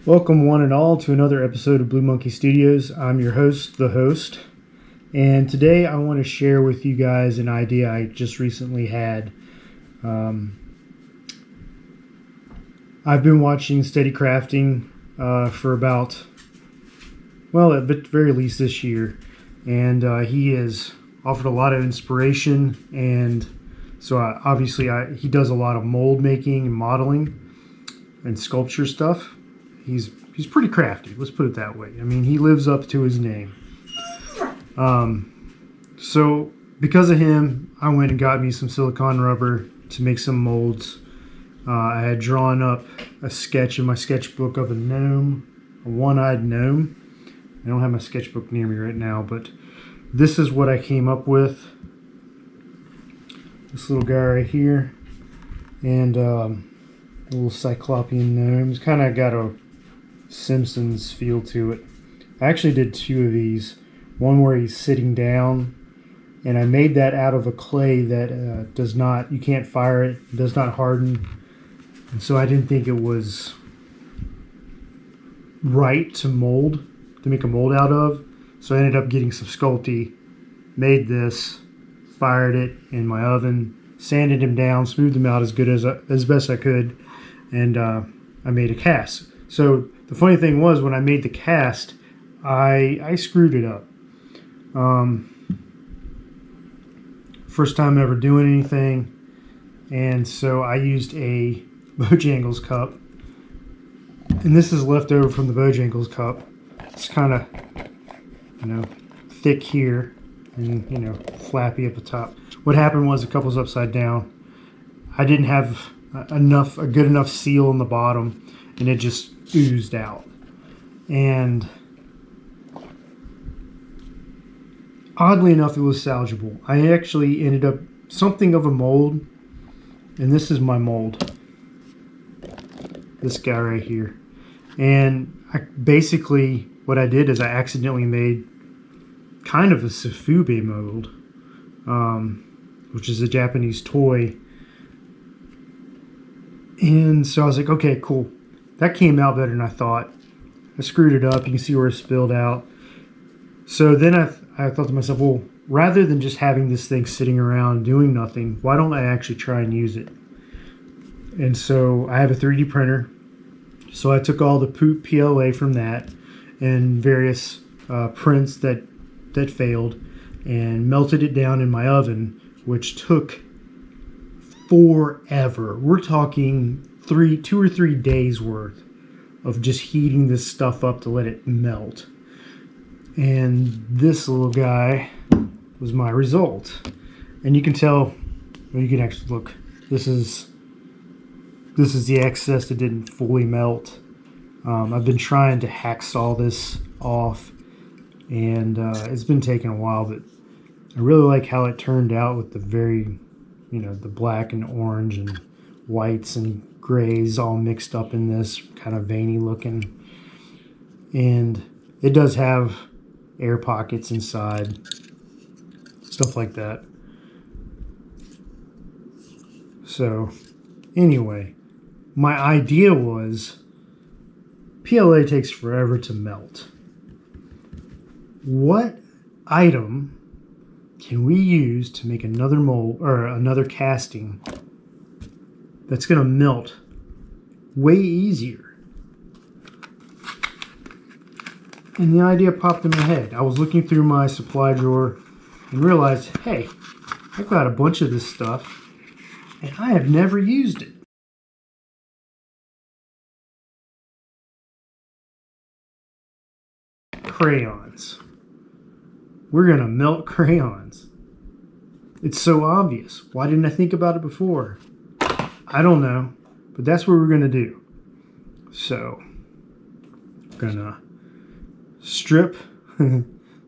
Welcome one and all to another episode of Blue Monkey Studios. I'm your host, the host, and today I want to share with you guys an idea I just recently had. I've been watching Steady Crafting for about, at the very least this year, and he has offered a lot of inspiration, and so he does a lot of mold making and modeling and sculpture stuff. He's pretty crafty, let's put it that way. I mean, he lives up to his name. So because of him, I went and got me some silicone rubber to make some molds. I had drawn up a sketch in my sketchbook of a gnome, a one-eyed gnome. I don't have my sketchbook near me right now, but this is what I came up with. This little guy right here, and a little cyclopean gnome. It's kind of got a Simpsons feel to it. I actually did two of these. One where he's sitting down, and I made that out of a clay that you can't fire it, does not harden, and so I didn't think it was right to make a mold out of. So I ended up getting some Sculpey, made this, fired it in my oven, sanded him down, smoothed him out as best I could, and I made a cast. So the funny thing was, when I made the cast, I screwed it up. First time ever doing anything, and so I used a Bojangles cup, and this is left over from the Bojangles cup. It's kind of, thick here and, flappy at the top. What happened was the cup was upside down. I didn't have a good enough seal in the bottom, and it just oozed out. And oddly enough, it was salvageable. I actually ended up something of a mold, and this is my mold. This guy right here. And what I did is I accidentally made kind of a Sifube mold, which is a Japanese toy. And so I was like, okay, cool. That came out better than I thought. I screwed it up. You can see where it spilled out. So then I thought to myself, well, rather than just having this thing sitting around doing nothing, why don't I actually try and use it? And so I have a 3D printer. So I took all the poop PLA from that and various prints that failed and melted it down in my oven, which took forever. We're talking 2 or 3 days worth of just heating this stuff up to let it melt. And this little guy was my result. And you can tell, you can actually look, this is the excess that didn't fully melt. I've been trying to hacksaw this off, and it's been taking a while, but I really like how it turned out with the very, the black and orange and whites and grays all mixed up in this kind of veiny looking. And it does have air pockets inside, stuff like that. So anyway, my idea was PLA takes forever to melt. What item can we use to make another mold or another casting that's going to melt way easier? And the idea popped in my head. I was looking through my supply drawer and realized, hey, I've got a bunch of this stuff and I have never used it. Crayons. We're going to melt crayons. It's so obvious. Why didn't I think about it before? I don't know, but that's what we're going to do. So, I'm going to strip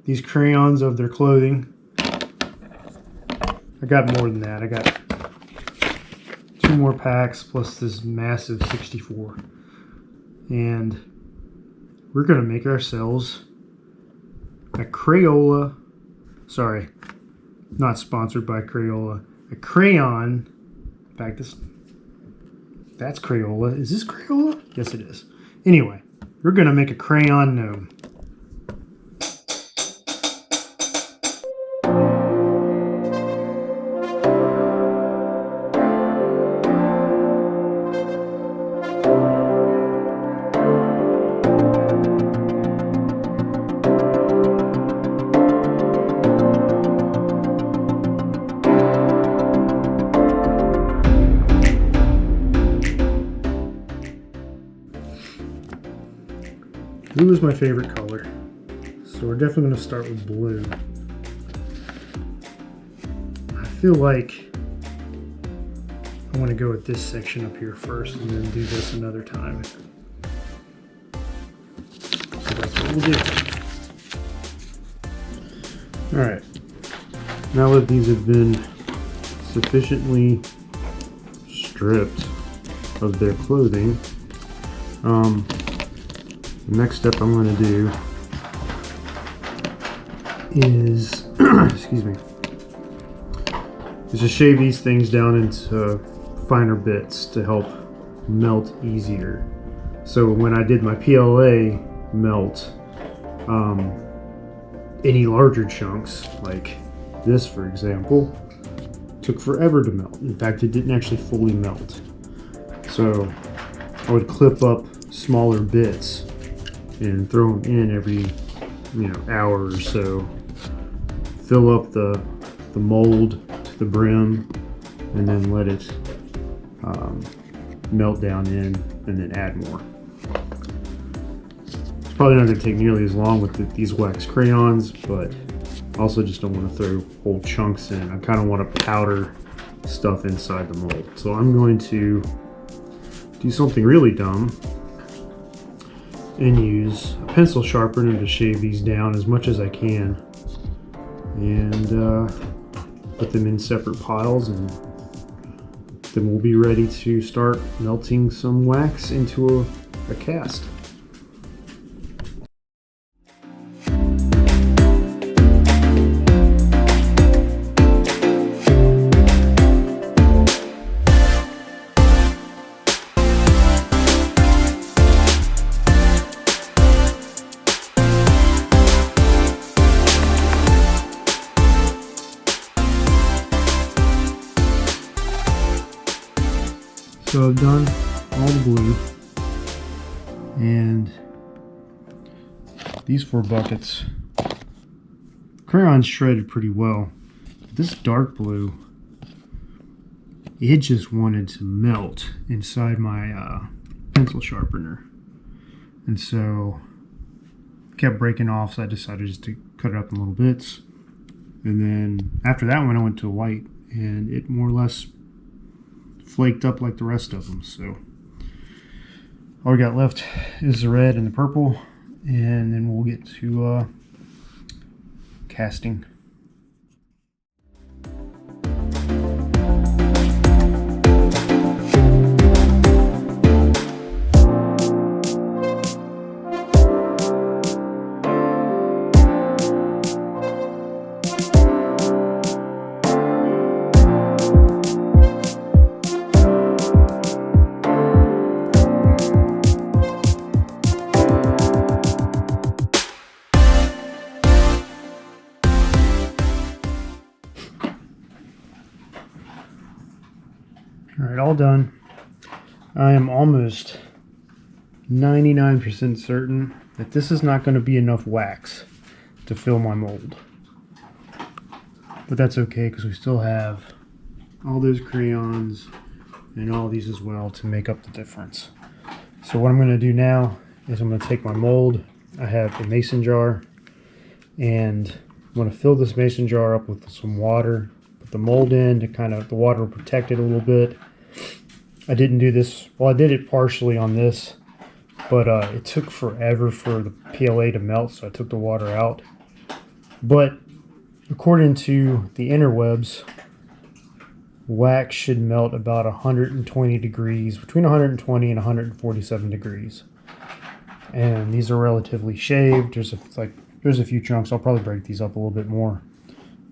these crayons of their clothing. I got more than that. I got 2 more packs plus this massive 64. And we're going to make ourselves a Crayola, sorry, not sponsored by Crayola, a crayon. In fact, that's Crayola. Is this Crayola? Yes, it is. Anyway, We're going to make a crayon gnome. Blue is my favorite color, so we're definitely going to start with blue. I feel like I want to go with this section up here first and then do this another time. So that's what we'll do. Alright, now that these have been sufficiently stripped of their clothing, the next step I'm going to do is, excuse me, is to shave these things down into finer bits to help melt easier. So when I did my PLA melt, any larger chunks, like this for example, took forever to melt. In fact, it didn't actually fully melt. So I would clip up smaller bits and throw them in every hour or so. Fill up the mold to the brim and then let it melt down in and then add more. It's probably not going to take nearly as long with these wax crayons, but also just don't want to throw whole chunks in. I kind of want to powder stuff inside the mold. So I'm going to do something really dumb and use a pencil sharpener to shave these down as much as I can, and put them in separate piles, and then we'll be ready to start melting some wax into a cast. So I've done all the blue, and these 4 buckets, crayon shredded pretty well. This dark blue, it just wanted to melt inside my pencil sharpener, and so it kept breaking off, so I decided just to cut it up in little bits. And then after that one I went to white, and it more or less flaked up like the rest of them. So all we got left is the red and the purple, and then we'll get to casting. Alright, all done. I am almost 99% certain that this is not going to be enough wax to fill my mold. But that's okay, because we still have all those crayons and all these as well to make up the difference. So what I'm going to do now is I'm going to take my mold. I have a mason jar, and I'm going to fill this mason jar up with some water. Put the mold in to the water will protect it a little bit. I didn't do this, well I did it partially on this, but it took forever for the PLA to melt, so I took the water out. But according to the interwebs, wax should melt about 120 degrees, between 120 and 147 degrees. And these are relatively shaved. There's a few chunks. I'll probably break these up a little bit more.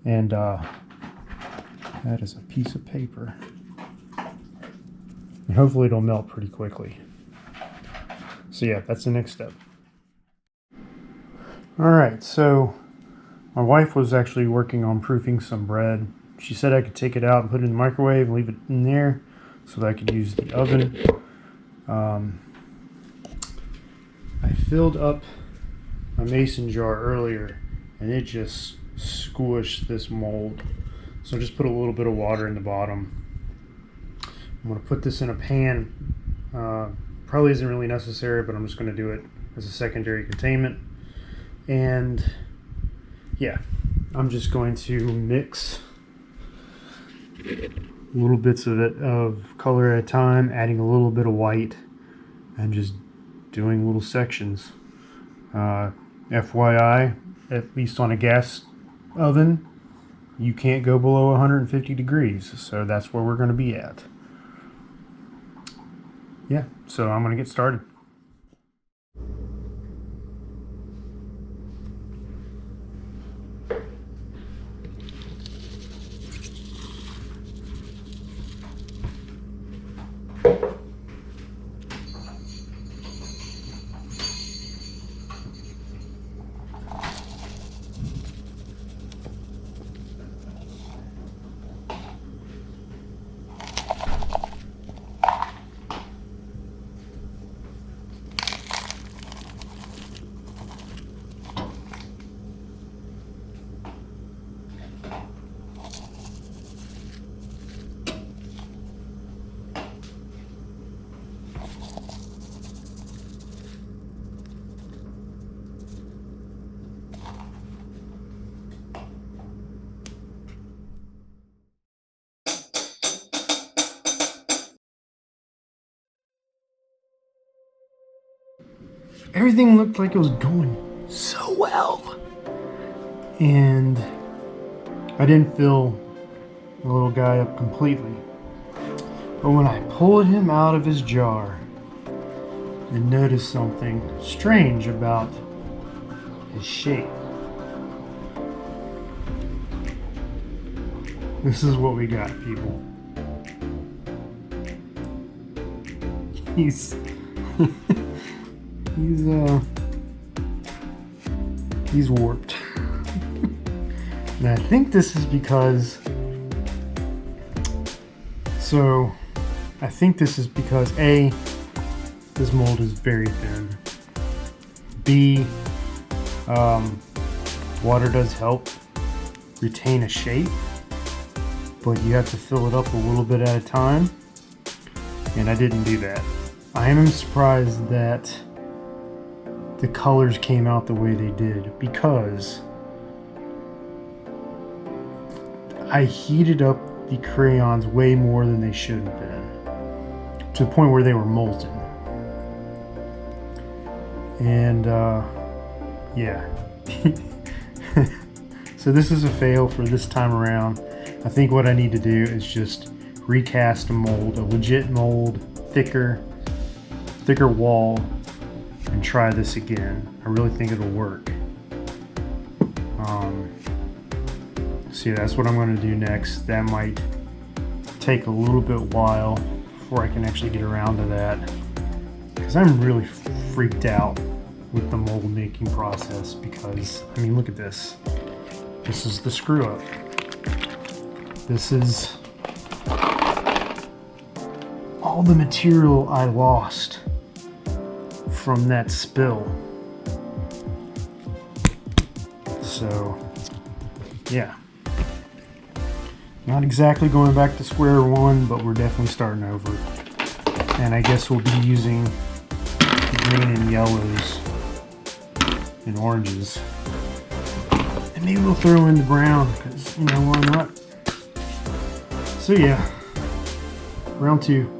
And that is a piece of paper. And hopefully it'll melt pretty quickly. So yeah, that's the next step. Alright, so my wife was actually working on proofing some bread. She said I could take it out and put it in the microwave and leave it in there so that I could use the oven. I filled up a mason jar earlier and it just squished this mold. So just put a little bit of water in the bottom. I'm going to put this in a pan. Probably isn't really necessary, but I'm just going to do it as a secondary containment. And yeah, I'm just going to mix little bits of it of color at a time, adding a little bit of white and just doing little sections. FYI, at least on a gas oven, you can't go below 150 degrees, so that's where we're going to be at. Yeah, so I'm going to get started. Everything looked like it was going so well. And I didn't fill the little guy up completely. But when I pulled him out of his jar and noticed something strange about his shape. This is what we got, people. He's warped. And I think this is because A, this mold is very thin. B, water does help retain a shape, but you have to fill it up a little bit at a time, and I didn't do that. I am surprised that the colors came out the way they did, because I heated up the crayons way more than they should have been, to the point where they were molten. And yeah. So this is a fail for this time around. I think what I need to do is just recast a mold, a legit mold, thicker wall, and try this again. I really think it'll work. So yeah, that's what I'm going to do next. That might take a little bit while before I can actually get around to that, because I'm really freaked out with the mold making process. Because I mean, look at this. This is the screw up. This is all the material I lost from that spill. So yeah, not exactly going back to square one, but we're definitely starting over. And I guess we'll be using green and yellows and oranges, and maybe we'll throw in the brown, because, you know, why not? So yeah, round two.